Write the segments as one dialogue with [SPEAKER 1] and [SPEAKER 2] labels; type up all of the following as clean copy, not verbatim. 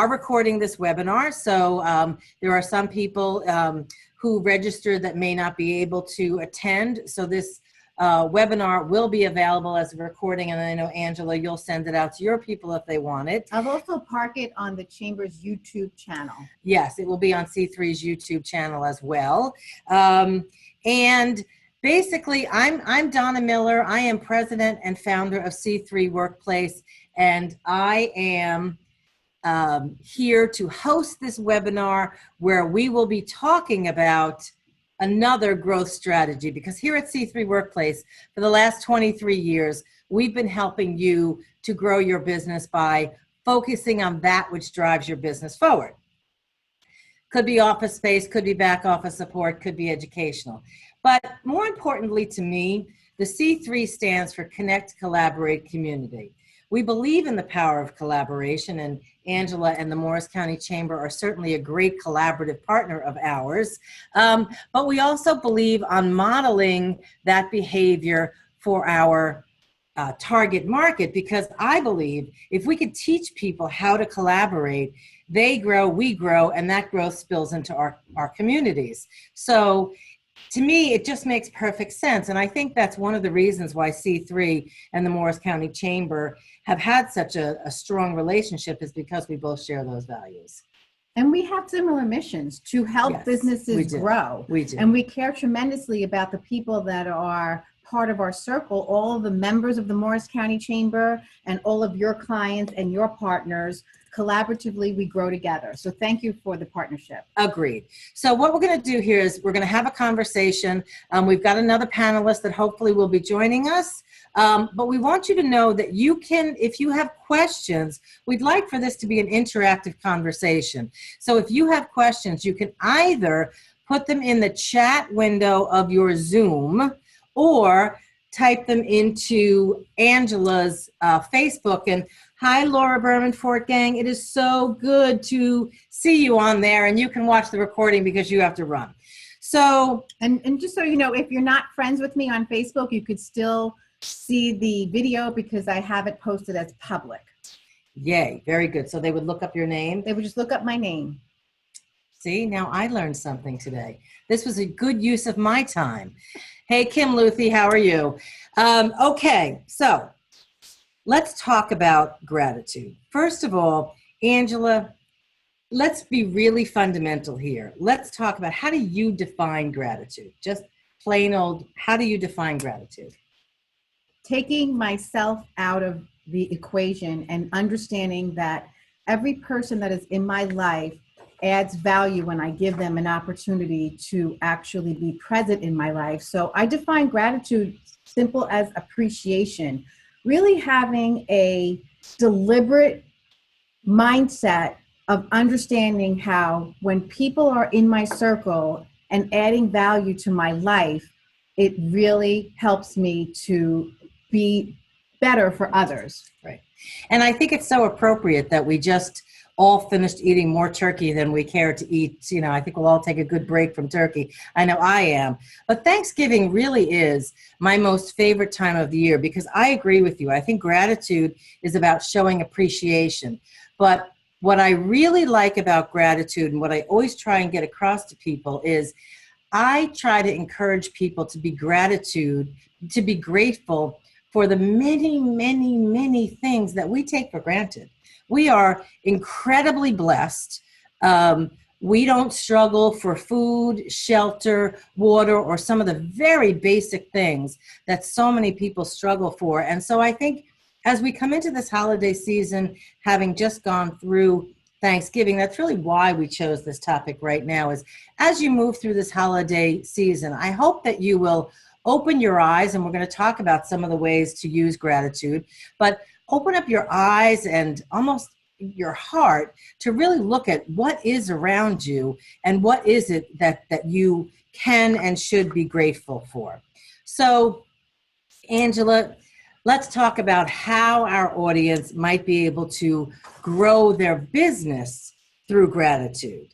[SPEAKER 1] are recording this webinar, so there are some people who registered that may not be able to attend. So this webinar will be available as a recording, and I know, Angela, you'll send it out to your people if they want it.
[SPEAKER 2] I'll also park it on the Chamber's YouTube channel.
[SPEAKER 1] Yes, it will be on C3's YouTube channel as well. And basically, I'm Donna Miller. I am president and founder of C3 Workplace, and I am here to host this webinar where we will be talking about another growth strategy, because here at C3 Workplace, for the last 23 years, we've been helping you to grow your business by focusing on that which drives your business forward. Could be office space, could be back office support, could be educational. But more importantly to me, the C3 stands for Connect, Collaborate, Community. We believe in the power of collaboration, and Angela and the Morris County Chamber are certainly a great collaborative partner of ours. But we also believe on modeling that behavior for our target market, because I believe if we could teach people how to collaborate, they grow, we grow, and that growth spills into our communities. So to me, it just makes perfect sense. And I think that's one of the reasons why C3 and the Morris County Chamber have had such a strong relationship, is because we both share those values.
[SPEAKER 2] And we have similar missions to help businesses grow.
[SPEAKER 1] We do.
[SPEAKER 2] And we care tremendously about the people that are part of our circle, all of the members of the Morris County Chamber and all of your clients and your partners. Collaboratively, we grow together. So thank you for the partnership.
[SPEAKER 1] Agreed. So what we're going to do here is we're going to have a conversation. We've got another panelist that hopefully will be joining us. But we want you to know that you can, if you have questions, we'd like for this to be an interactive conversation. So if you have questions, you can either put them in the chat window of your Zoom or type them into Angela's Facebook. And hi, Laura Berman, Fort Gang. It is so good to see you on there, and you can watch the recording because you have to run. So,
[SPEAKER 2] and just so you know, if you're not friends with me on Facebook, you could still see the video because I have it posted as public.
[SPEAKER 1] Yay, very good. So they would look up your name?
[SPEAKER 2] They would just look up my name.
[SPEAKER 1] See, now I learned something today. This was a good use of my time. Hey, Kim Luthi, how are you? Okay, so let's talk about gratitude. First of all, Angela, let's be really fundamental here. Let's talk about, how do you define gratitude? Just plain old, how do you define gratitude?
[SPEAKER 2] Taking myself out of the equation and understanding that every person that is in my life adds value when I give them an opportunity to actually be present in my life. So I define gratitude simple as appreciation, really having a deliberate mindset of understanding how when people are in my circle and adding value to my life, it really helps me to be better for others.
[SPEAKER 1] Right. And I think it's so appropriate that we just all finished eating more turkey than we care to eat. You know, I think we'll all take a good break from turkey. I know I am. But Thanksgiving really is my most favorite time of the year, because I agree with you. I think gratitude is about showing appreciation. But what I really like about gratitude, and what I always try and get across to people, is I try to encourage people to be grateful for the many, many, many things that we take for granted. We are incredibly blessed. We don't struggle for food, shelter, water, or some of the very basic things that so many people struggle for. And so I think as we come into this holiday season, having just gone through Thanksgiving, that's really why we chose this topic right now, is as you move through this holiday season, I hope that you will open your eyes, and we're going to talk about some of the ways to use gratitude, but open up your eyes and almost your heart to really look at what is around you and what is it that you can and should be grateful for. So, Angela, let's talk about how our audience might be able to grow their business through gratitude.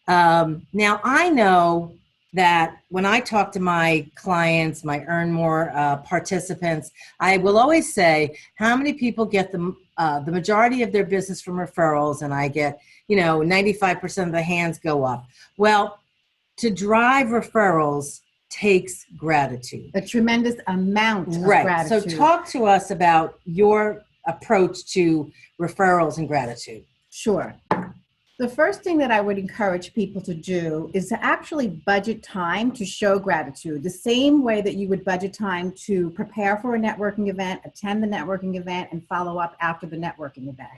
[SPEAKER 1] Now, I know that when I talk to my clients, my Earn More participants, I will always say, how many people get the the majority of their business from referrals, and I get, 95% of the hands go up. Well, to drive referrals takes gratitude.
[SPEAKER 2] A tremendous amount of
[SPEAKER 1] Right.
[SPEAKER 2] gratitude.
[SPEAKER 1] So talk to us about your approach to referrals and gratitude.
[SPEAKER 2] Sure. The first thing that I would encourage people to do is to actually budget time to show gratitude, the same way that you would budget time to prepare for a networking event, attend the networking event, and follow up after the networking event.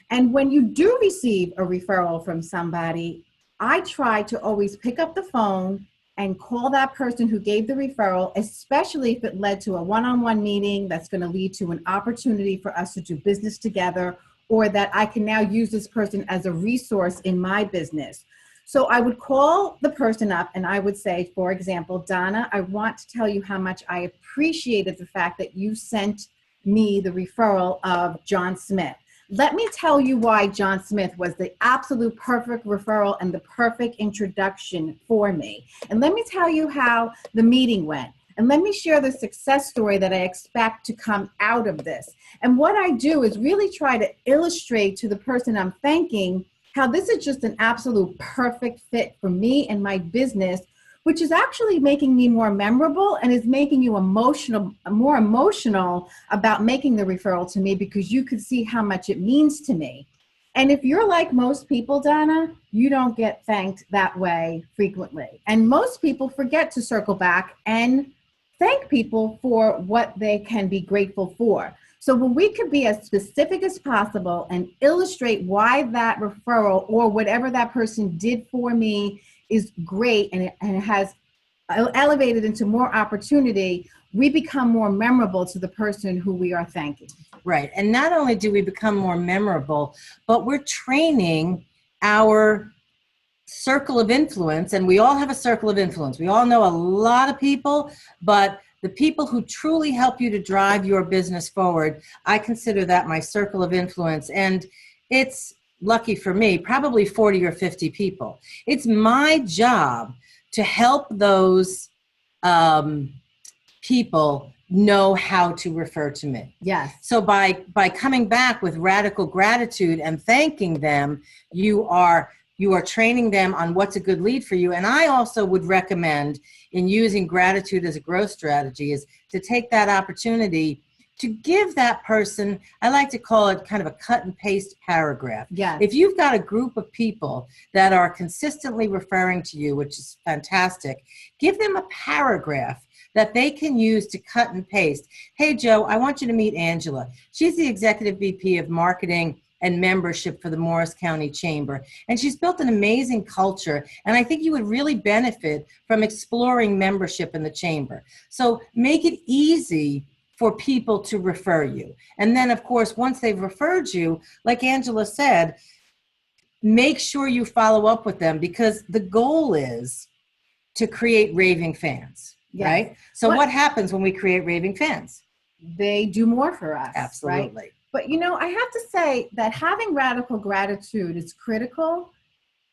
[SPEAKER 2] And when you do receive a referral from somebody, I try to always pick up the phone and call that person who gave the referral, especially if it led to a one-on-one meeting that's going to lead to an opportunity for us to do business together, or that I can now use this person as a resource in my business. So I would call the person up and I would say, for example, Donna, I want to tell you how much I appreciated the fact that you sent me the referral of John Smith. Let me tell you why John Smith was the absolute perfect referral and the perfect introduction for me. And let me tell you how the meeting went. And let me share the success story that I expect to come out of this. And what I do is really try to illustrate to the person I'm thanking how this is just an absolute perfect fit for me and my business, which is actually making me more memorable and is making you more emotional about making the referral to me, because you could see how much it means to me. And if you're like most people, Donna, you don't get thanked that way frequently. And most people forget to circle back and thank people for what they can be grateful for. So when we could be as specific as possible and illustrate why that referral or whatever that person did for me is great and it has elevated into more opportunity, we become more memorable to the person who we are thanking.
[SPEAKER 1] Right. And not only do we become more memorable, but we're training our circle of influence, and we all have a circle of influence. We all know a lot of people, but the people who truly help you to drive your business forward, I consider that my circle of influence. And it's, lucky for me, probably 40 or 50 people. It's my job to help those people know how to refer to me.
[SPEAKER 2] Yes.
[SPEAKER 1] So by coming back with radical gratitude and thanking them, you are training them on what's a good lead for you. And I also would recommend, in using gratitude as a growth strategy, is to take that opportunity to give that person, I like to call it kind of a cut and paste paragraph.
[SPEAKER 2] Yes.
[SPEAKER 1] If you've got a group of people that are consistently referring to you, which is fantastic, give them a paragraph that they can use to cut and paste. Hey, Joe, I want you to meet Angela. She's the Executive VP of Marketing and Membership for the Morris County Chamber. And she's built an amazing culture. And I think you would really benefit from exploring membership in the Chamber. So make it easy for people to refer you. And then, of course, once they've referred you, like Angela said, make sure you follow up with them, because the goal is to create raving fans,
[SPEAKER 2] Yes.
[SPEAKER 1] right? So what happens when we create raving fans?
[SPEAKER 2] They do more for us.
[SPEAKER 1] Absolutely.
[SPEAKER 2] Right? But, I have to say that having radical gratitude is critical.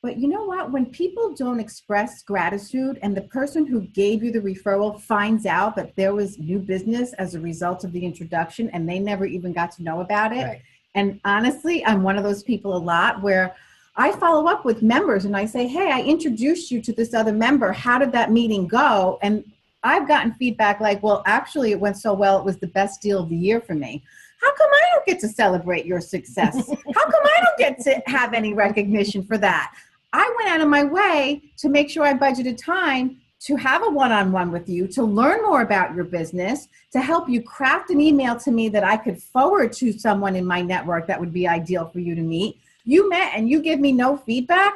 [SPEAKER 2] But you know what? When people don't express gratitude and the person who gave you the referral finds out that there was new business as a result of the introduction and they never even got to know about it.
[SPEAKER 1] Right.
[SPEAKER 2] And honestly, I'm one of those people a lot where I follow up with members and I say, hey, I introduced you to this other member. How did that meeting go? And I've gotten feedback like, well, actually, it went so well. It was the best deal of the year for me. How come I don't get to celebrate your success? How come I don't get to have any recognition for that? I went out of my way to make sure I budgeted time to have a one-on-one with you, to learn more about your business, to help you craft an email to me that I could forward to someone in my network that would be ideal for you to meet. You met and you give me no feedback.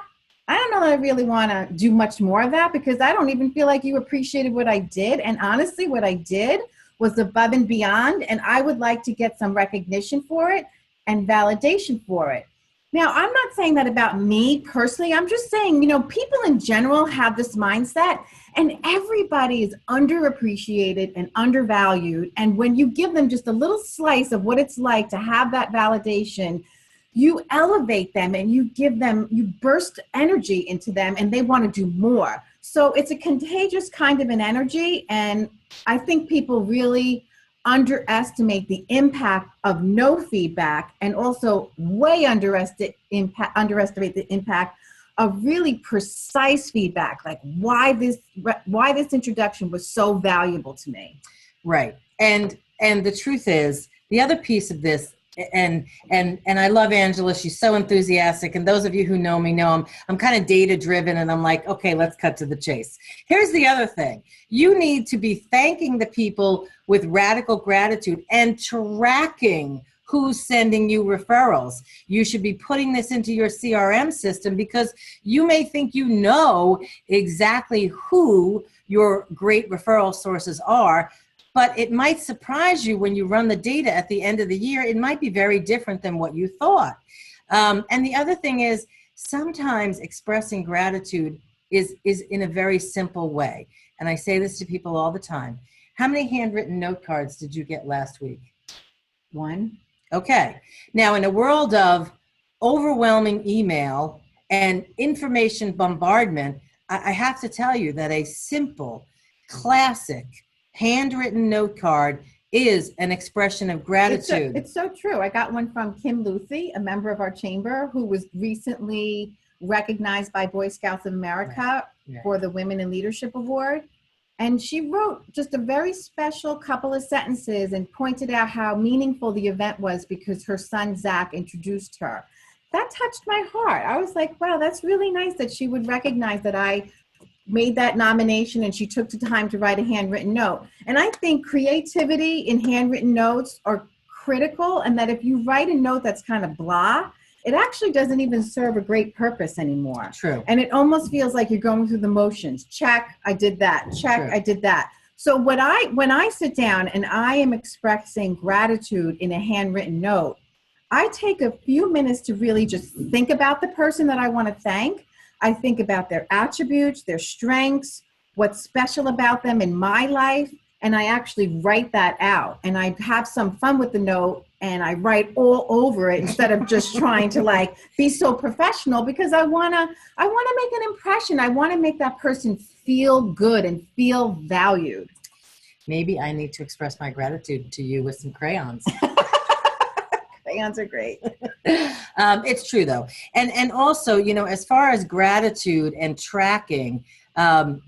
[SPEAKER 2] I don't know that I really want to do much more of that, because I don't even feel like you appreciated what I did. And honestly, what I did was above and beyond, and I would like to get some recognition for it and validation for it. Now, I'm not saying that about me personally. I'm just saying, people in general have this mindset, and everybody is underappreciated and undervalued. And when you give them just a little slice of what it's like to have that validation, you elevate them and you burst energy into them, and they want to do more. So it's a contagious kind of an energy. And I think people really underestimate the impact of no feedback, and also way underestimate the impact of really precise feedback, like why this introduction was so valuable to me.
[SPEAKER 1] Right. And the truth is, the other piece of this, and I love Angela, she's so enthusiastic, and those of you who know me know I'm kind of data driven, and I'm like, okay, let's cut to the chase. Here's the other thing. You need to be thanking the people with radical gratitude and tracking who's sending you referrals. You should be putting this into your CRM system, because you may think you know exactly who your great referral sources are, but it might surprise you when you run the data at the end of the year. It might be very different than what you thought. And the other thing is, sometimes expressing gratitude is in a very simple way. And I say this to people all the time. How many handwritten note cards did you get last week?
[SPEAKER 2] 1.
[SPEAKER 1] Okay. Now, in a world of overwhelming email and information bombardment, I have to tell you that a simple, classic, handwritten note card is an expression of gratitude.
[SPEAKER 2] It's so true. I got one from Kim Lucy, a member of our chamber, who was recently recognized by Boy Scouts of America for the Women in Leadership Award. And she wrote just a very special couple of sentences and pointed out how meaningful the event was because her son, Zach, introduced her. That touched my heart. I was like, wow, that's really nice that she would recognize that I made that nomination and she took the time to write a handwritten note. And I think creativity in handwritten notes are critical, and that if you write a note that's kind of blah, it actually doesn't even serve a great purpose anymore.
[SPEAKER 1] True.
[SPEAKER 2] And it almost feels like you're going through the motions. Check, I did that. Check,
[SPEAKER 1] True.
[SPEAKER 2] I did that. So when I sit down and I am expressing gratitude in a handwritten note, I take a few minutes to really just think about the person that I want to thank. I think about their attributes, their strengths, what's special about them in my life, and I actually write that out. And I have some fun with the note, and I write all over it instead of just trying to like be so professional, because I wanna make an impression. I want to make that person feel good and feel valued.
[SPEAKER 1] Maybe I need to express my gratitude to you with some crayons.
[SPEAKER 2] Crayons are great.
[SPEAKER 1] It's true though. And also, you know, as far as gratitude and tracking,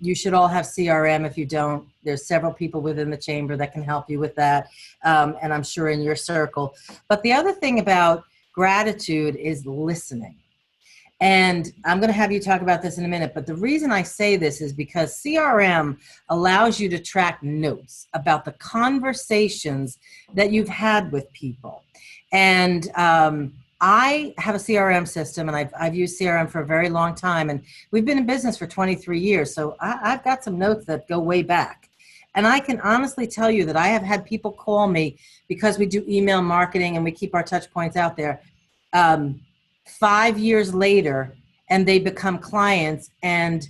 [SPEAKER 1] you should all have CRM. If you don't, there's several people within the chamber that can help you with that. And I'm sure in your circle. But the other thing about gratitude is listening. And I'm going to have you talk about this in a minute. But the reason I say this is because CRM allows you to track notes about the conversations that you've had with people. And I have a CRM system, and I've used CRM for a very long time, and we've been in business for 23 years. So I've got some notes that go way back. And I can honestly tell you that I have had people call me, because we do email marketing and we keep our touch points out there, 5 years later, and they become clients, and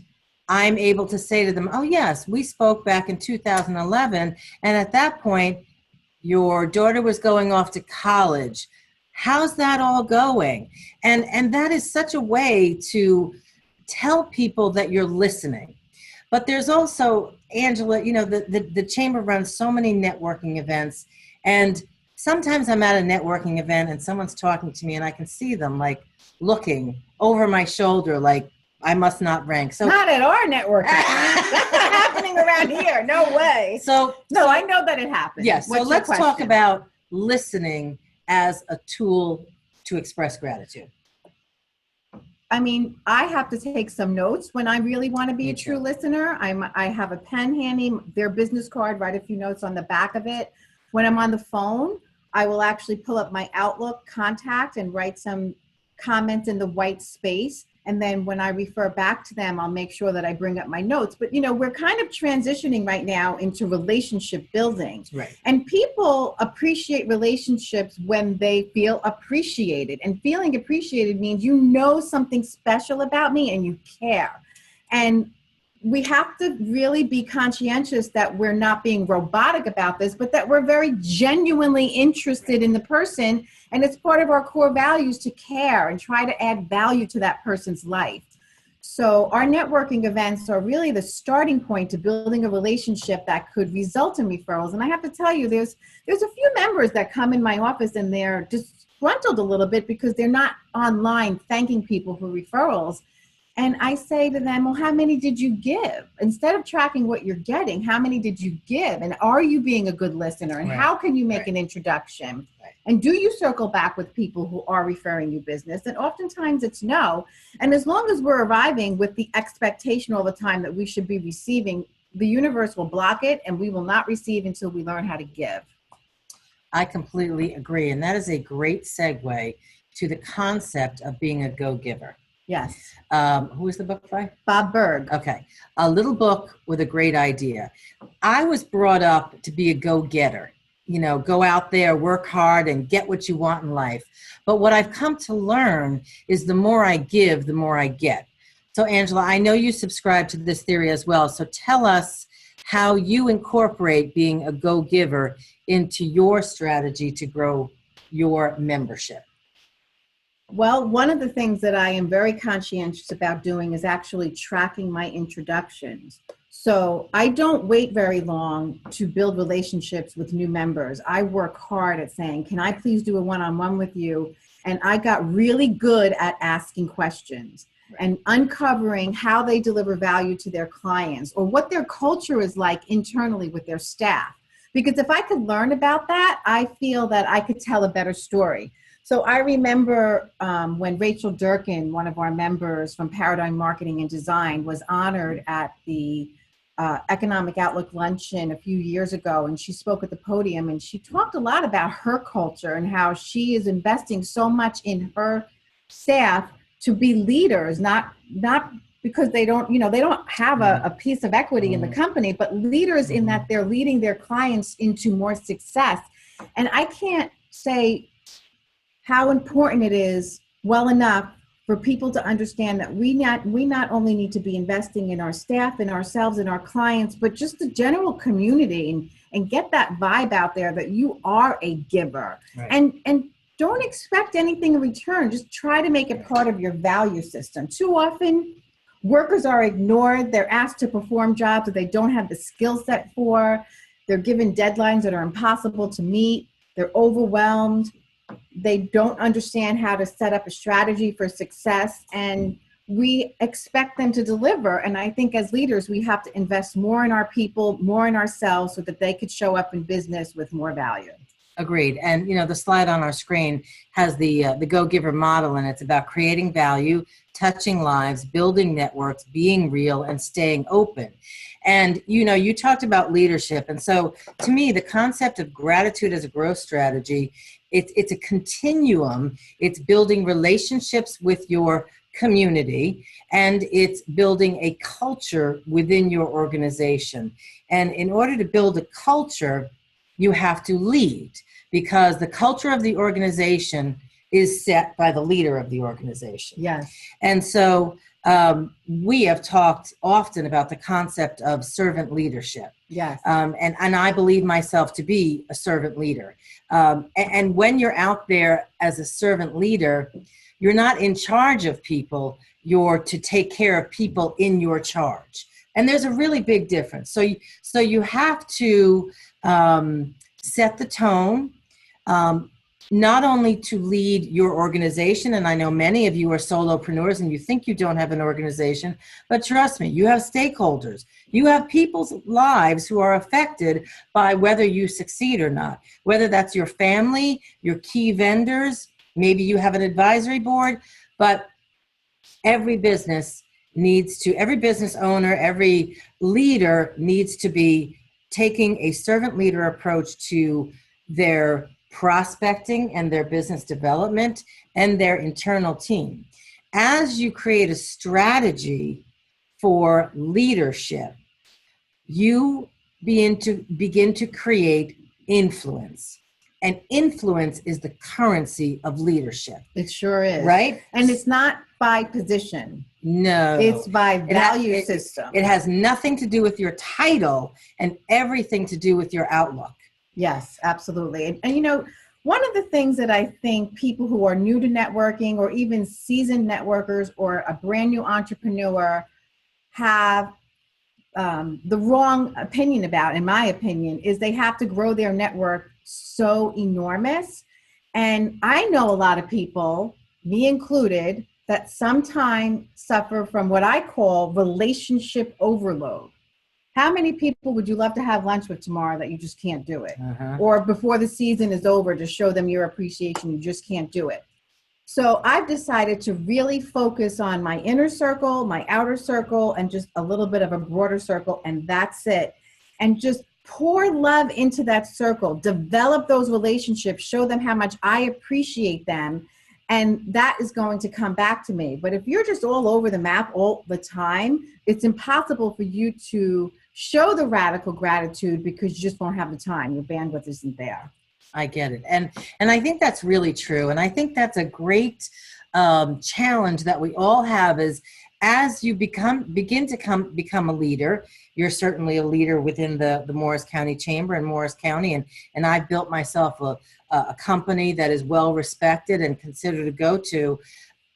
[SPEAKER 1] I'm able to say to them, oh yes, we spoke back in 2011. And at that point, your daughter was going off to college. How's that all going? And that is such a way to tell people that you're listening. But there's also, Angela, you know, the chamber runs so many networking events, and sometimes I'm at a networking event and someone's talking to me and I can see them like looking over my shoulder like I must not rank. So
[SPEAKER 2] not at our networking. That's not happening around here. No way.
[SPEAKER 1] So
[SPEAKER 2] I know that it happens.
[SPEAKER 1] Yes. So let's talk about listening as a tool to express gratitude.
[SPEAKER 2] I mean, I have to take some notes when I really want to be a true listener. I have a pen handy, their business card, write a few notes on the back of it. When I'm on the phone, I will actually pull up my Outlook contact and write some comments in the white space. And then when I refer back to them, I'll make sure that I bring up my notes. But, you know, we're kind of transitioning right now into relationship building.
[SPEAKER 1] Right.
[SPEAKER 2] And people appreciate relationships when they feel appreciated. And feeling appreciated means you know something special about me and you care. And we have to really be conscientious that we're not being robotic about this, but that we're very genuinely interested in the person. And it's part of our core values to care and try to add value to that person's life. So our networking events are really the starting point to building a relationship that could result in referrals. And I have to tell you, there's a few members that come in my office and they're disgruntled a little bit because they're not online thanking people for referrals. And I say to them, well, how many did you give? Instead of tracking what you're getting, how many did you give? And are you being a good listener? And how can you make an introduction? And do you circle back with people who are referring you business? And oftentimes it's no. And as long as we're arriving with the expectation all the time that we should be receiving, the universe will block it and we will not receive until we learn how to give.
[SPEAKER 1] I completely agree. And that is a great segue to the concept of being a go-giver.
[SPEAKER 2] Yes.
[SPEAKER 1] Who is the book by?
[SPEAKER 2] Bob Berg.
[SPEAKER 1] Okay. A little book with a great idea. I was brought up to be a go-getter. You know, go out there, work hard, and get what you want in life. But what I've come to learn is the more I give, the more I get. So, Angela, I know you subscribe to this theory as well. So tell us how you incorporate being a go-giver into your strategy to grow your membership.
[SPEAKER 2] Well, one of the things that I am very conscientious about doing is actually tracking my introductions. So I don't wait very long to build relationships with new members. I work hard at saying, can I please do a one-on-one with you? And I got really good at asking questions and uncovering how they deliver value to their clients or what their culture is like internally with their staff. Because if I could learn about that, I feel that I could tell a better story. So I remember when Rachel Durkin, one of our members from Paradigm Marketing and Design, was honored at the Economic Outlook Luncheon a few years ago, and she spoke at the podium, and she talked a lot about her culture and how she is investing so much in her staff to be leaders, not because they don't have a piece of equity in the company, but leaders in that they're leading their clients into more success. And I can't say how important it is well enough for people to understand that we not only need to be investing in our staff and ourselves and our clients, but just the general community and get that vibe out there that you are a giver. Right. And don't expect anything in return. Just try to make it part of your value system. Too often, workers are ignored. They're asked to perform jobs that they don't have the skill set for. They're given deadlines that are impossible to meet. They're overwhelmed. They don't understand how to set up a strategy for success, and we expect them to deliver. And I think as leaders, we have to invest more in our people, more in ourselves, so that they could show up in business with more value.
[SPEAKER 1] Agreed. And, you know, the slide on our screen has the Go-Giver model, and it's about creating value, touching lives, building networks, being real, and staying open. And, you know, you talked about leadership. And so to me, the concept of gratitude as a growth strategy, it's a continuum. It's building relationships with your community, and it's building a culture within your organization. And in order to build a culture, you have to lead, because the culture of the organization is set by the leader of the organization.
[SPEAKER 2] Yes.
[SPEAKER 1] And so we have talked often about the concept of servant leadership.
[SPEAKER 2] Yes.
[SPEAKER 1] And I believe myself to be a servant leader. And when you're out there as a servant leader, you're not in charge of people. You're to take care of people in your charge. And there's a really big difference. So you have to set the tone, not only to lead your organization, and I know many of you are solopreneurs and you think you don't have an organization, but trust me, you have stakeholders. You have people's lives who are affected by whether you succeed or not, whether that's your family, your key vendors, maybe you have an advisory board, but every business owner, every leader needs to be taking a servant leader approach to their prospecting and their business development and their internal team. As you create a strategy for leadership, you begin to create influence. And influence is the currency of leadership.
[SPEAKER 2] It sure is.
[SPEAKER 1] Right?
[SPEAKER 2] And it's not by position.
[SPEAKER 1] No.
[SPEAKER 2] It's by value system.
[SPEAKER 1] It has nothing to do with your title and everything to do with your outlook.
[SPEAKER 2] Yes, absolutely. And you know, One of the things that I think people who are new to networking or even seasoned networkers or a brand new entrepreneur have the wrong opinion about, in my opinion, is they have to grow their network so enormous. And I know a lot of people, me included, that sometimes suffer from what I call relationship overload. How many people would you love to have lunch with tomorrow that you just can't do it? Or before the season is over to show them your appreciation, you just can't do it. So I've decided to really focus on my inner circle, my outer circle, and just a little bit of a broader circle, and that's it. And just pour love into that circle, develop those relationships, show them how much I appreciate them, and that is going to come back to me. But if you're just all over the map all the time, it's impossible for you to show the radical gratitude because you just won't have the time. Your bandwidth isn't there.
[SPEAKER 1] I get it. And I think that's really true. And I think that's a great challenge that we all have is as you begin to become a leader, you're certainly a leader within the Morris County Chamber in Morris County. And I've built myself a company that is well respected and considered a go-to.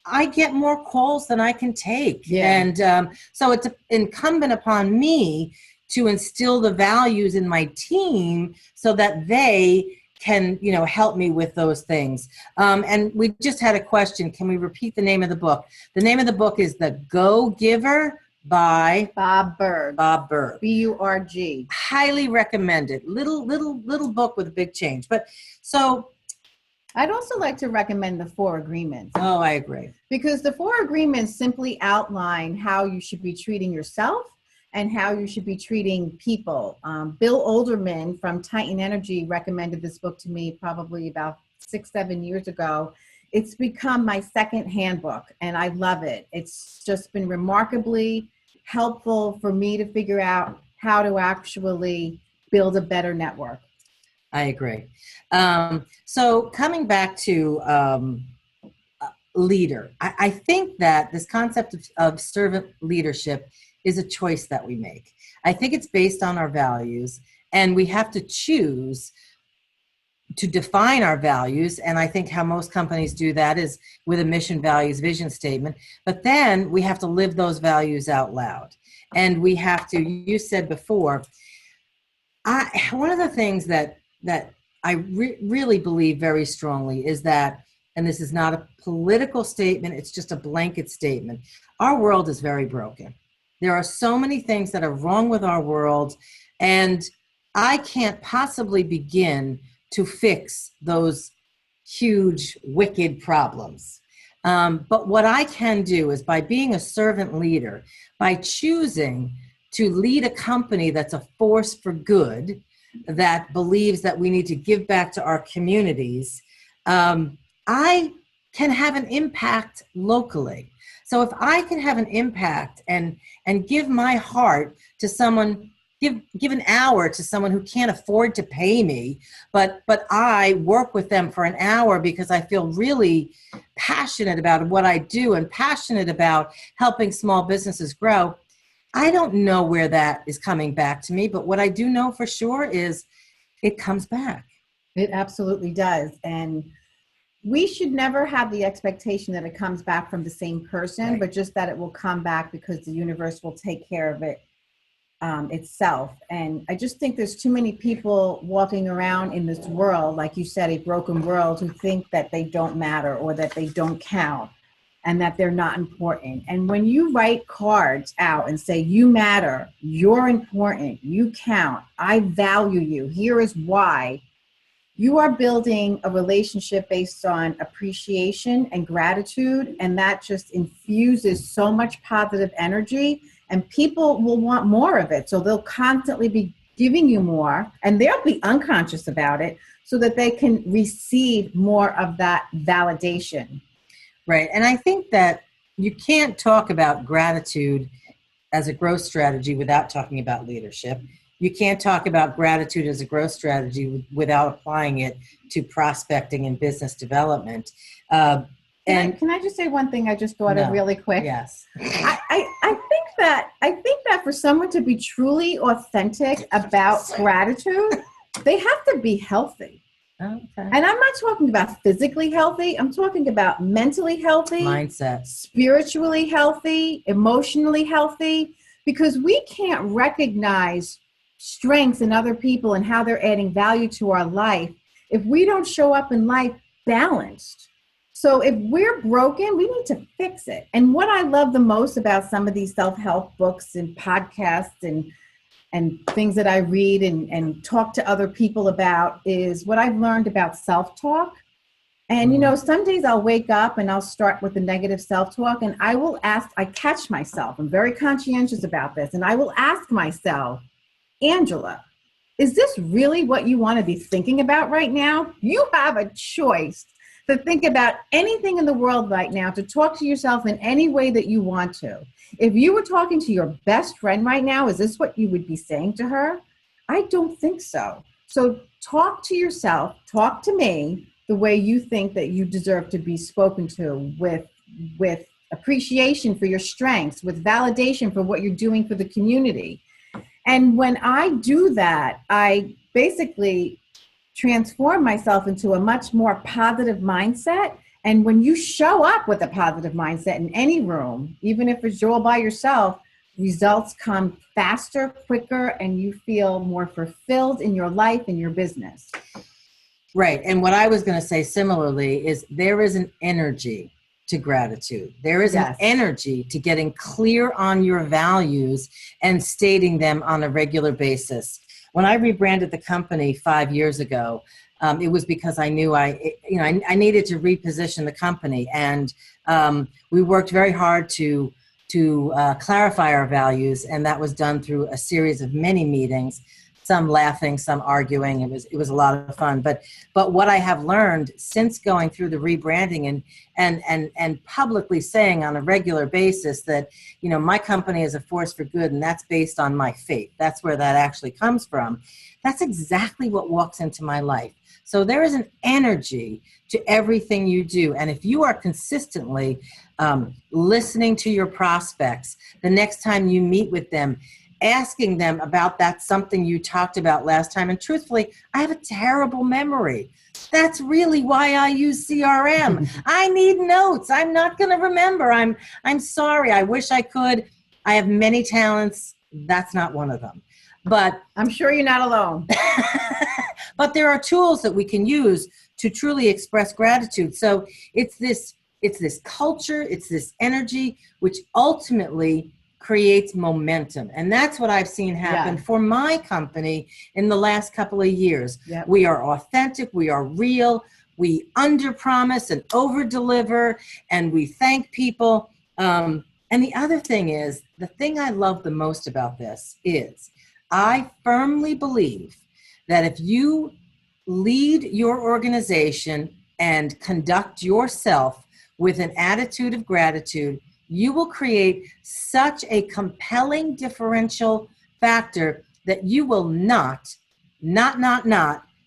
[SPEAKER 1] I get more calls than I can take. Yeah. And so it's incumbent upon me to instill the values in my team so that they can, help me with those things. And we just had a question. Can we repeat the name of the book? The name of the book is The Go Giver by
[SPEAKER 2] Bob Burg.
[SPEAKER 1] Bob Burg.
[SPEAKER 2] B-U-R-G.
[SPEAKER 1] Highly recommended. Little book with a big change. But so
[SPEAKER 2] I'd also like to recommend the 4 Agreements.
[SPEAKER 1] Oh, I agree.
[SPEAKER 2] Because the 4 Agreements simply outline how you should be treating yourself and how you should be treating people. Bill Olderman from Titan Energy recommended this book to me probably about 6-7 years ago. It's become my second handbook, and I love it. It's just been remarkably helpful for me to figure out how to actually build a better network.
[SPEAKER 1] I agree. So coming back to leader, I think that this concept of servant leadership is a choice that we make. I think it's based on our values, and we have to choose to define our values. And I think how most companies do that is with a mission, values, vision statement. But then we have to live those values out loud. And we have to, you said before, one of the things that I really believe very strongly is that, and this is not a political statement, it's just a blanket statement, our world is very broken. There are so many things that are wrong with our world, and I can't possibly begin to fix those huge, wicked problems. But what I can do is by being a servant leader, by choosing to lead a company that's a force for good, that believes that we need to give back to our communities, I can have an impact locally. So if I can have an impact and give my heart to someone, give an hour to someone who can't afford to pay me, but I work with them for an hour because I feel really passionate about what I do and passionate about helping small businesses grow, I don't know where that is coming back to me, but what I do know for sure is it comes back.
[SPEAKER 2] It absolutely does. And we should never have the expectation that it comes back from the same person, right, but just that it will come back because the universe will take care of it itself. And I just think there's too many people walking around in this world, like you said, a broken world, who think that they don't matter or that they don't count and that they're not important. And when you write cards out and say, you matter, you're important, you count, I value you, here is why, you are building a relationship based on appreciation and gratitude, and that just infuses so much positive energy, and people will want more of it. So they'll constantly be giving you more, and they'll be unconscious about it so that they can receive more of that validation.
[SPEAKER 1] Right. And I think that you can't talk about gratitude as a growth strategy without talking about leadership. You can't talk about gratitude as a growth strategy without applying it to prospecting and business development.
[SPEAKER 2] Can I just say one thing I just thought of really quick?
[SPEAKER 1] Yes.
[SPEAKER 2] I think that for someone to be truly authentic about gratitude, they have to be healthy.
[SPEAKER 1] Okay.
[SPEAKER 2] And I'm not talking about physically healthy. I'm talking about mentally healthy,
[SPEAKER 1] Mindset.
[SPEAKER 2] spiritually healthy, emotionally healthy, because we can't recognize strengths in other people and how they're adding value to our life if we don't show up in life balanced. So if we're broken, we need to fix it. And what I love the most about some of these self-help books and podcasts and things that I read and talk to other people about is what I've learned about self-talk. And, you know, some days I'll wake up and I'll start with the negative self-talk, and I catch myself. I'm very conscientious about this. And I will ask myself, Angela, is this really what you want to be thinking about right now? You have a choice to think about anything in the world right now, to talk to yourself in any way that you want to. If you were talking to your best friend right now, is this what you would be saying to her? I don't think so. So talk to yourself, talk to me the way you think that you deserve to be spoken to, with appreciation for your strengths, with validation for what you're doing for the community. And when I do that, I basically transform myself into a much more positive mindset. And when you show up with a positive mindset in any room, even if it's all by yourself, results come faster, quicker, and you feel more fulfilled in your life and your business.
[SPEAKER 1] Right. And what I was going to say similarly is there is an energy to gratitude. There is an energy to getting clear on your values and stating them on a regular basis. When I rebranded the company 5 years ago, it was because I knew I needed to reposition the company, and we worked very hard to clarify our values, and that was done through a series of many meetings. Some laughing, some arguing. It was a lot of fun. But what I have learned since going through the rebranding and publicly saying on a regular basis that, you know, my company is a force for good, and that's based on my faith. That's where that actually comes from. That's exactly what walks into my life. So there is an energy to everything you do. And if you are consistently listening to your prospects, the next time you meet with them, asking them about that something you talked about last time. And truthfully, I have a terrible memory. That's really why I use CRM. I need notes. I'm not going to remember. I'm sorry. I wish I could. I have many talents. That's not one of them. But
[SPEAKER 2] I'm sure you're not alone.
[SPEAKER 1] But there are tools that we can use to truly express gratitude. So it's this culture, it's this energy, which ultimately creates momentum. And that's what I've seen happen for my company in the last couple of years. Yep. We are authentic, we are real, we under-promise and over-deliver, and we thank people. And the other thing is, the thing I love the most about this is I firmly believe that if you lead your organization and conduct yourself with an attitude of gratitude, you will create such a compelling differential factor that you will not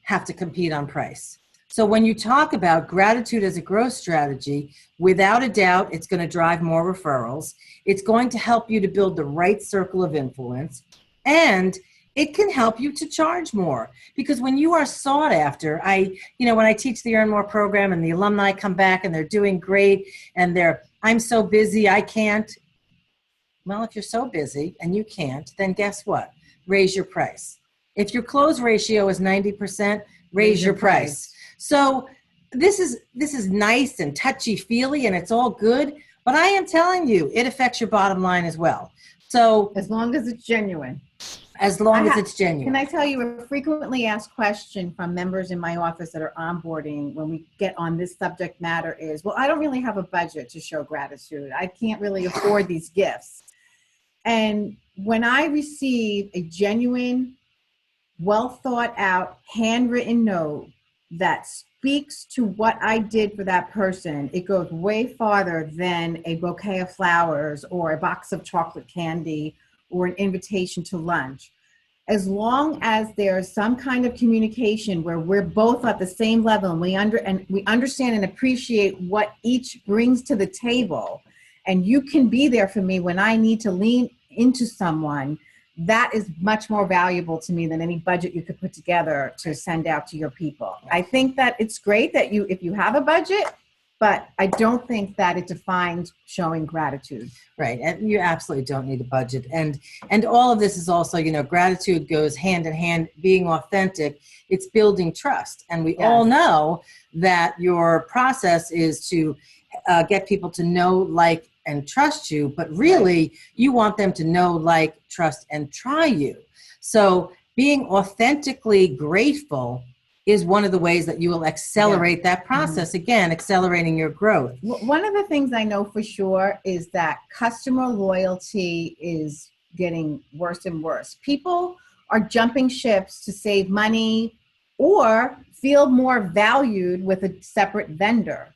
[SPEAKER 1] have to compete on price. So when you talk about gratitude as a growth strategy, without a doubt, it's going to drive more referrals. It's going to help you to build the right circle of influence, and it can help you to charge more, because when you are sought after, when I teach the Earn More program and the alumni come back and they're doing great and I'm so busy, I can't. Well, if you're so busy and you can't, then guess what? Raise your price. If your close ratio is 90%, raise your price. So this is nice and touchy-feely and it's all good, but I am telling you, it affects your bottom line as well. So
[SPEAKER 2] as long as it's genuine.
[SPEAKER 1] As long as it's genuine.
[SPEAKER 2] Can I tell you a frequently asked question from members in my office that are onboarding when we get on this subject matter is, well, I don't really have a budget to show gratitude. I can't really afford these gifts. And when I receive a genuine, well thought out, handwritten note that speaks to what I did for that person, it goes way farther than a bouquet of flowers or a box of chocolate candy or an invitation to lunch. As long as there's some kind of communication where we're both at the same level and we understand and appreciate what each brings to the table, and you can be there for me when I need to lean into someone, that is much more valuable to me than any budget you could put together to send out to your people. I think that it's great that if you have a budget, but I don't think that it defines showing gratitude.
[SPEAKER 1] Right. And you absolutely don't need a budget. And all of this is also, gratitude goes hand in hand, being authentic. It's building trust. And we all know that your process is to get people to know, like, and trust you, but really you want them to know, like, trust, and try you. So being authentically grateful is one of the ways that you will accelerate that process. Again, accelerating your growth.
[SPEAKER 2] One of the things I know for sure is that customer loyalty is getting worse and worse. People are jumping ships to save money or feel more valued with a separate vendor.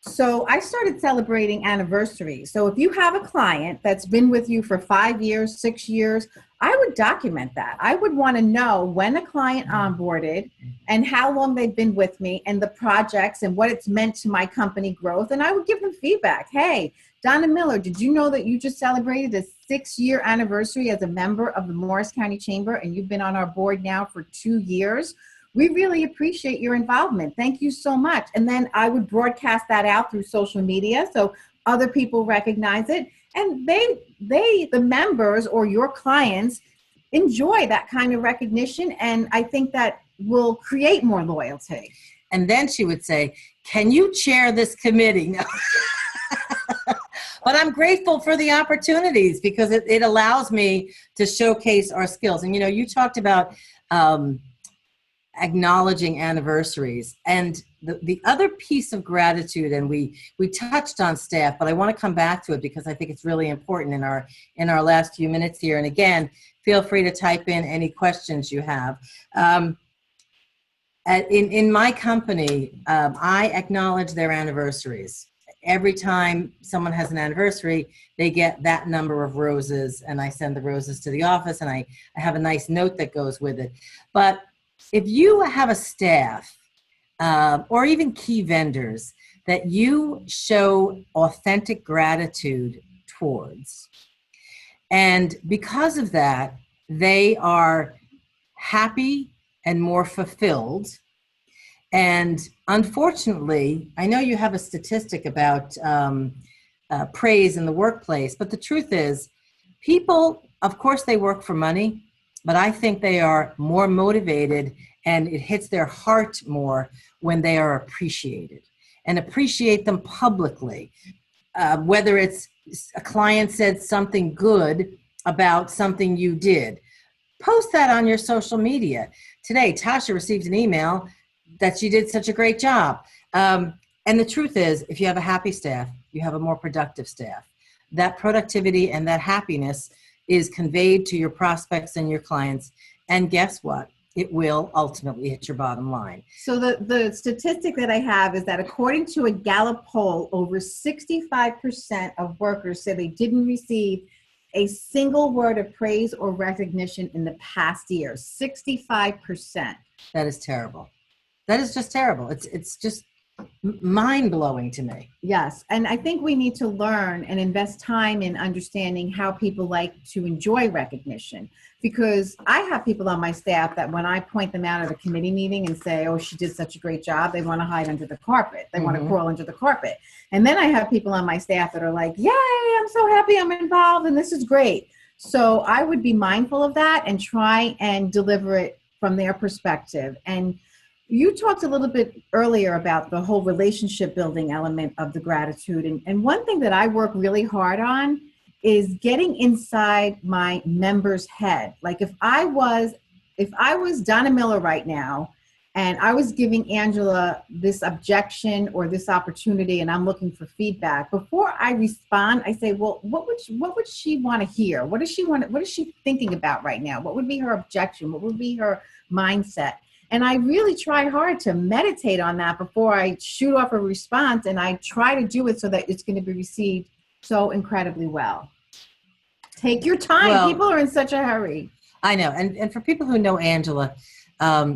[SPEAKER 2] So I started celebrating anniversaries. So if you have a client that's been with you for 5 years, 6 years, I would document that. I would want to know when a client onboarded and how long they've been with me and the projects and what it's meant to my company growth. And I would give them feedback. Hey, Donna Miller, did you know that you just celebrated a 6-year anniversary as a member of the Morris County Chamber and you've been on our board now for 2 years? We really appreciate your involvement. Thank you so much. And then I would broadcast that out through social media so other people recognize it. And the members or your clients enjoy that kind of recognition. And I think that will create more loyalty.
[SPEAKER 1] And then she would say, can you chair this committee? No. But I'm grateful for the opportunities because it allows me to showcase our skills. And, you talked about acknowledging anniversaries. And the other piece of gratitude, and we touched on staff, but I want to come back to it because I think it's really important in our last few minutes here. And again, feel free to type in any questions you have. In my company, I acknowledge their anniversaries. Every time someone has an anniversary, they get that number of roses, and I send the roses to the office, and I have a nice note that goes with it. But if you have a staff or even key vendors that you show authentic gratitude towards, and because of that, they are happy and more fulfilled. And unfortunately, I know you have a statistic about praise in the workplace, but the truth is, people, of course, they work for money, but I think they are more motivated and it hits their heart more when they are appreciated, and appreciate them publicly. Whether it's a client said something good about something you did, post that on your social media. Today, Tasha received an email that she did such a great job. And the truth is, if you have a happy staff, you have a more productive staff. That productivity and that happiness is conveyed to your prospects and your clients. And guess what? It will ultimately hit your bottom line.
[SPEAKER 2] So the statistic that I have is that according to a Gallup poll, over 65% of workers said they didn't receive a single word of praise or recognition in the past year. 65%.
[SPEAKER 1] That is terrible. That is just terrible. It's just mind-blowing to me.
[SPEAKER 2] Yes. And I think we need to learn and invest time in understanding how people like to enjoy recognition. Because I have people on my staff that when I point them out at a committee meeting and say, oh, she did such a great job, they want to hide under the carpet. They want to crawl under the carpet. And then I have people on my staff that are like, yay, I'm so happy I'm involved and this is great. So I would be mindful of that and try and deliver it from their perspective. And you talked a little bit earlier about the whole relationship building element of the gratitude. And one thing that I work really hard on is getting inside my member's head. Like if I was Donna Miller right now, and I was giving Angela this objection or this opportunity, and I'm looking for feedback, before I respond, I say, well, what would she want to hear? What does she want? What is she thinking about right now? What would be her objection? What would be her mindset? And I really try hard to meditate on that before I shoot off a response, and I try to do it so that it's going to be received so incredibly well. Take your time.
[SPEAKER 1] Well,
[SPEAKER 2] people are in such a hurry.
[SPEAKER 1] I know. And for people who know Angela,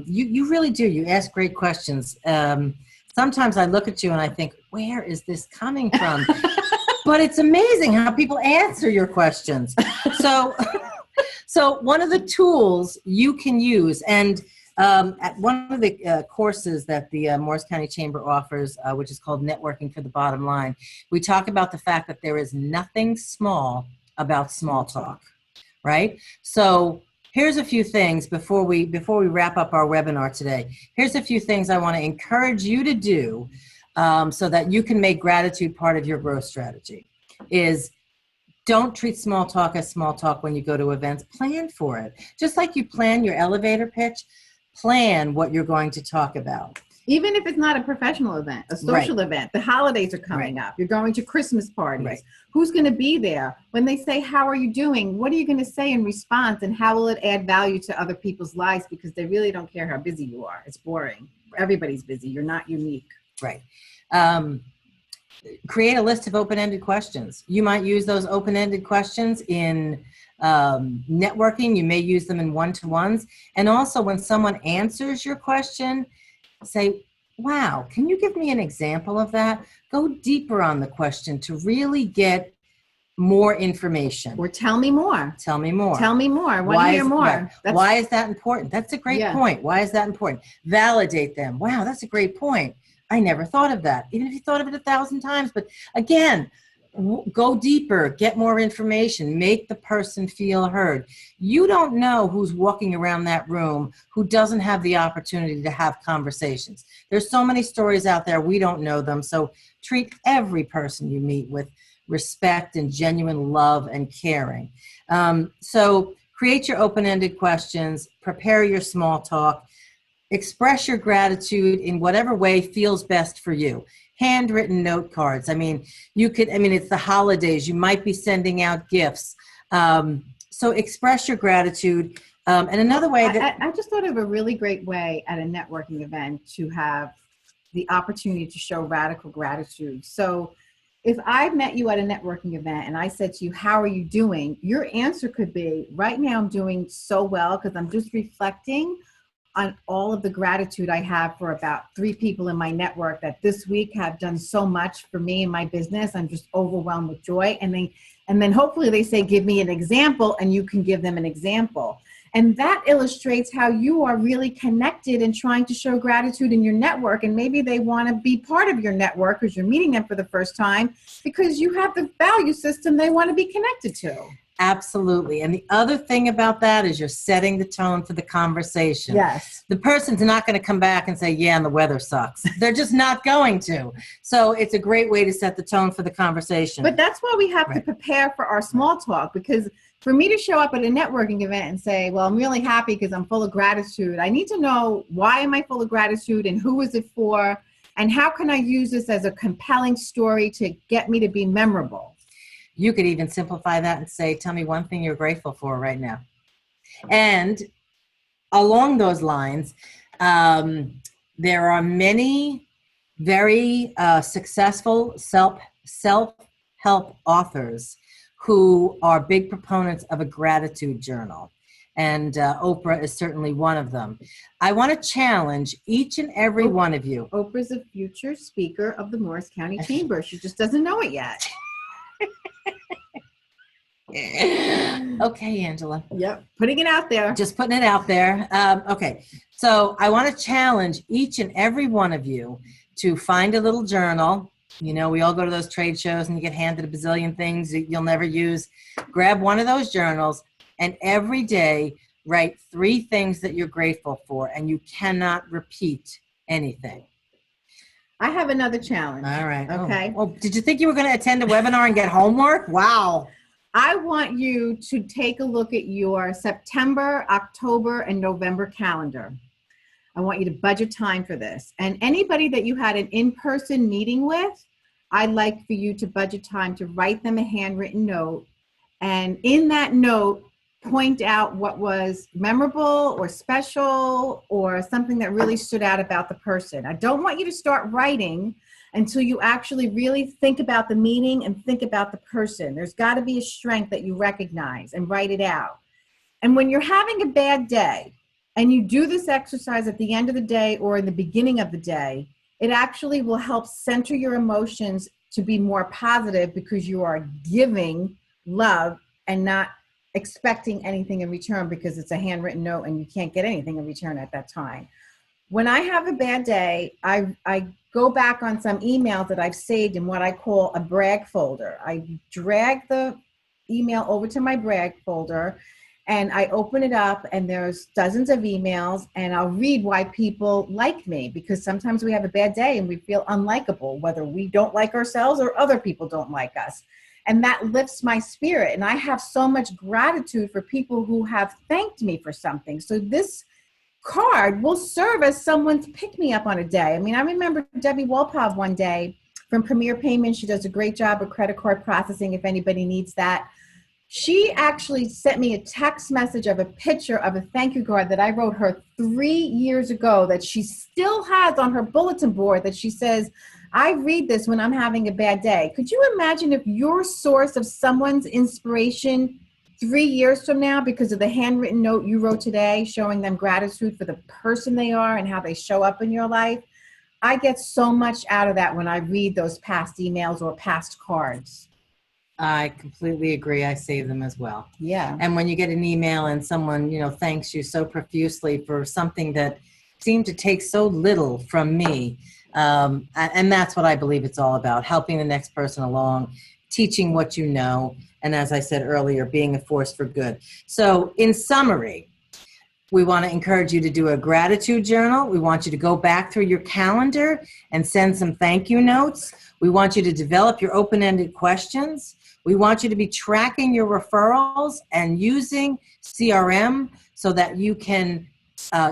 [SPEAKER 1] you really do. You ask great questions. Sometimes I look at you and I think, where is this coming from? But it's amazing how people answer your questions. So one of the tools you can use, and at one of the courses that the Morris County Chamber offers, which is called Networking for the Bottom Line, we talk about the fact that there is nothing small about small talk, right? So here's a few things before we wrap up our webinar today. Here's a few things I want to encourage you to do so that you can make gratitude part of your growth strategy. Is don't treat small talk as small talk when you go to events. Plan for it. Just like you plan your elevator pitch, plan what you're going to talk about.
[SPEAKER 2] Even if it's not a professional event, a social event, the holidays are coming up. You're going to Christmas parties. Who's going to be there? When they say, how are you doing? What are you going to say in response? And how will it add value to other people's lives? Because they really don't care how busy you are. It's boring. Everybody's busy. You're not unique.
[SPEAKER 1] Right. Create a list of open-ended questions. You might use those open-ended questions in networking. You may use them in one-to-ones. And also when someone answers your question, say, wow, can you give me an example of that? Go deeper on the question to really get more information.
[SPEAKER 2] Or tell me more.
[SPEAKER 1] Tell me more.
[SPEAKER 2] Tell me more. I want to hear more.
[SPEAKER 1] Why is that important? That's a great point. Why is that important? Validate them. Wow, that's a great point. I never thought of that. Even if you thought of it 1,000 times. But again, go deeper, get more information, make the person feel heard. You don't know who's walking around that room who doesn't have the opportunity to have conversations. There's so many stories out there, we don't know them. So treat every person you meet with respect and genuine love and caring. So create your open-ended questions, prepare your small talk, express your gratitude in whatever way feels best for you. Handwritten note cards. I mean, it's the holidays. You might be sending out gifts. So express your gratitude. And another way that
[SPEAKER 2] I just thought of a really great way at a networking event to have the opportunity to show radical gratitude. So if I met you at a networking event and I said to you, how are you doing? Your answer could be, right now I'm doing so well because I'm just reflecting on all of the gratitude I have for about 3 people in my network that this week have done so much for me and my business. I'm just overwhelmed with joy. And then hopefully they say, give me an example, and you can give them an example. And that illustrates how you are really connected and trying to show gratitude in your network. And maybe they want to be part of your network because you're meeting them for the first time because you have the value system they want to be connected to.
[SPEAKER 1] Absolutely. And the other thing about that is you're setting the tone for the conversation.
[SPEAKER 2] Yes.
[SPEAKER 1] The person's not going to come back and say, yeah, and the weather sucks. They're just not going to. So it's a great way to set the tone for the conversation.
[SPEAKER 2] But that's why we have to prepare for our small talk, because for me to show up at a networking event and say, well, I'm really happy because I'm full of gratitude, I need to know, why am I full of gratitude and who is it for? And how can I use this as a compelling story to get me to be memorable?
[SPEAKER 1] You could even simplify that and say, tell me one thing you're grateful for right now. And along those lines, there are many very successful self-help authors who are big proponents of a gratitude journal. And Oprah is certainly one of them. I want to challenge each and every one of you.
[SPEAKER 2] Oprah's a future speaker of the Morris County Chamber. She just doesn't know it yet.
[SPEAKER 1] Okay, Angela.
[SPEAKER 2] Yep. Putting it out there.
[SPEAKER 1] Just putting it out there. Okay. So I want to challenge each and every one of you to find a little journal. You know, we all go to those trade shows and you get handed a bazillion things that you'll never use. Grab one of those journals and every day write 3 things that you're grateful for, and you cannot repeat anything.
[SPEAKER 2] I have another challenge.
[SPEAKER 1] All right.
[SPEAKER 2] Okay.
[SPEAKER 1] Oh, did you think you were going to attend a webinar and get homework? Wow.
[SPEAKER 2] I want you to take a look at your September, October, and November calendar. I want you to budget time for this. And anybody that you had an in-person meeting with, I'd like for you to budget time to write them a handwritten note. And in that note, point out what was memorable or special or something that really stood out about the person. I don't want you to start writing until you actually really think about the meeting and think about the person. There's got to be a strength that you recognize and write it out. And when you're having a bad day and you do this exercise at the end of the day or in the beginning of the day, it actually will help center your emotions to be more positive because you are giving love and not expecting anything in return because it's a handwritten note and you can't get anything in return at that time. When I have a bad day, I go back on some emails that I've saved in what I call a brag folder. I drag the email over to my brag folder and I open it up and there's dozens of emails and I'll read why people like me, because sometimes we have a bad day and we feel unlikable, whether we don't like ourselves or other people don't like us. And that lifts my spirit. And I have so much gratitude for people who have thanked me for something. So this card will serve as someone's pick-me-up on a day. I mean, I remember Debbie Wolpov one day from Premier Payments. She does a great job of credit card processing if anybody needs that. She actually sent me a text message of a picture of a thank you card that I wrote her 3 years ago that she still has on her bulletin board that she says, I read this when I'm having a bad day. Could you imagine if your source of someone's inspiration 3 years from now, because of the handwritten note you wrote today, showing them gratitude for the person they are and how they show up in your life? I get so much out of that when I read those past emails or past cards.
[SPEAKER 1] I completely agree. I save them as well.
[SPEAKER 2] Yeah.
[SPEAKER 1] And when you get an email and someone, thanks you so profusely for something that seemed to take so little from me, and that's what I believe it's all about, helping the next person along, teaching what you know, and as I said earlier, being a force for good. So in summary, we want to encourage you to do a gratitude journal. We want you to go back through your calendar and send some thank you notes. We want you to develop your open-ended questions. We want you to be tracking your referrals and using CRM so that you can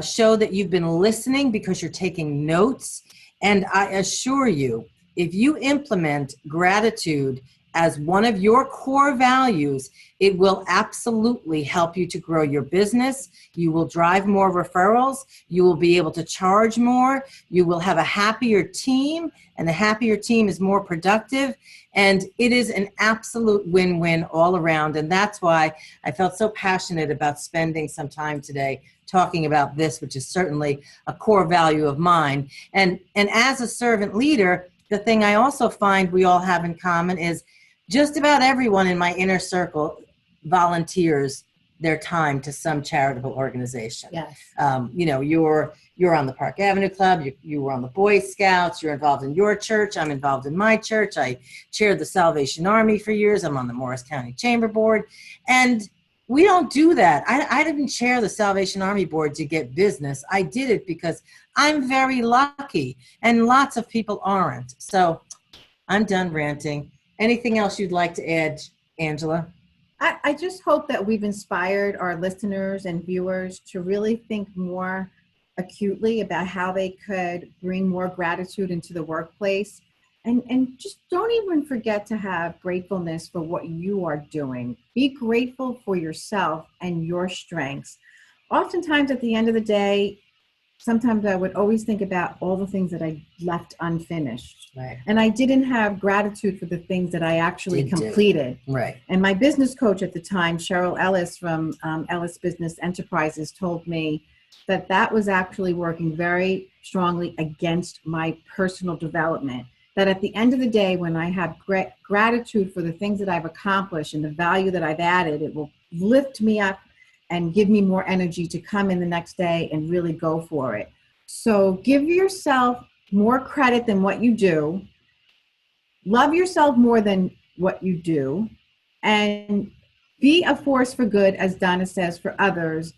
[SPEAKER 1] show that you've been listening because you're taking notes. And I assure you, if you implement gratitude as one of your core values, it will absolutely help you to grow your business. You will drive more referrals. You will be able to charge more. You will have a happier team, and the happier team is more productive. And it is an absolute win-win all around. And that's why I felt so passionate about spending some time today talking about this, which is certainly a core value of mine. And as a servant leader, the thing I also find we all have in common is just about everyone in my inner circle volunteers their time to some charitable organization.
[SPEAKER 2] Yes.
[SPEAKER 1] You're on the Park Avenue Club, you were on the Boy Scouts, you're involved in your church, I'm involved in my church, I chaired the Salvation Army for years, I'm on the Morris County Chamber Board, and we don't do that. I didn't chair the Salvation Army Board to get business. I did it because I'm very lucky, and lots of people aren't. So I'm done ranting. Anything else you'd like to add, Angela?
[SPEAKER 2] I just hope that we've inspired our listeners and viewers to really think more acutely about how they could bring more gratitude into the workplace. And just don't even forget to have gratefulness for what you are doing. Be grateful for yourself and your strengths. Oftentimes at the end of the day, sometimes I would always think about all the things that I left unfinished.
[SPEAKER 1] Right.
[SPEAKER 2] And I didn't have gratitude for the things that I actually completed.
[SPEAKER 1] Right.
[SPEAKER 2] And my business coach at the time, Cheryl Ellis from Ellis Business Enterprises, told me that was actually working very strongly against my personal development. That at the end of the day, when I have gratitude for the things that I've accomplished and the value that I've added, it will lift me up and give me more energy to come in the next day and really go for it. So give yourself more credit than what you do. Love yourself more than what you do. And be a force for good, as Donna says, for others.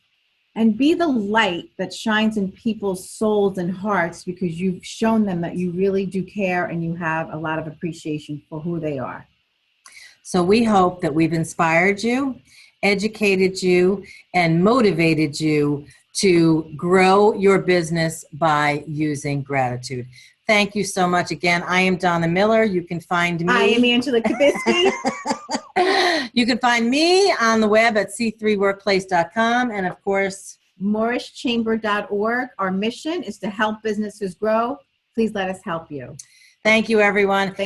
[SPEAKER 2] And be the light that shines in people's souls and hearts because you've shown them that you really do care and you have a lot of appreciation for who they are.
[SPEAKER 1] So we hope that we've inspired you, educated you, and motivated you to grow your business by using gratitude. Thank you so much. Again, I am Donna Miller. You can find me.
[SPEAKER 2] I am Angela Kubisky.
[SPEAKER 1] You can find me on the web at c3workplace.com. And of course,
[SPEAKER 2] morrischamber.org. Our mission is to help businesses grow. Please let us help you.
[SPEAKER 1] Thank you, everyone.
[SPEAKER 2] Thank you.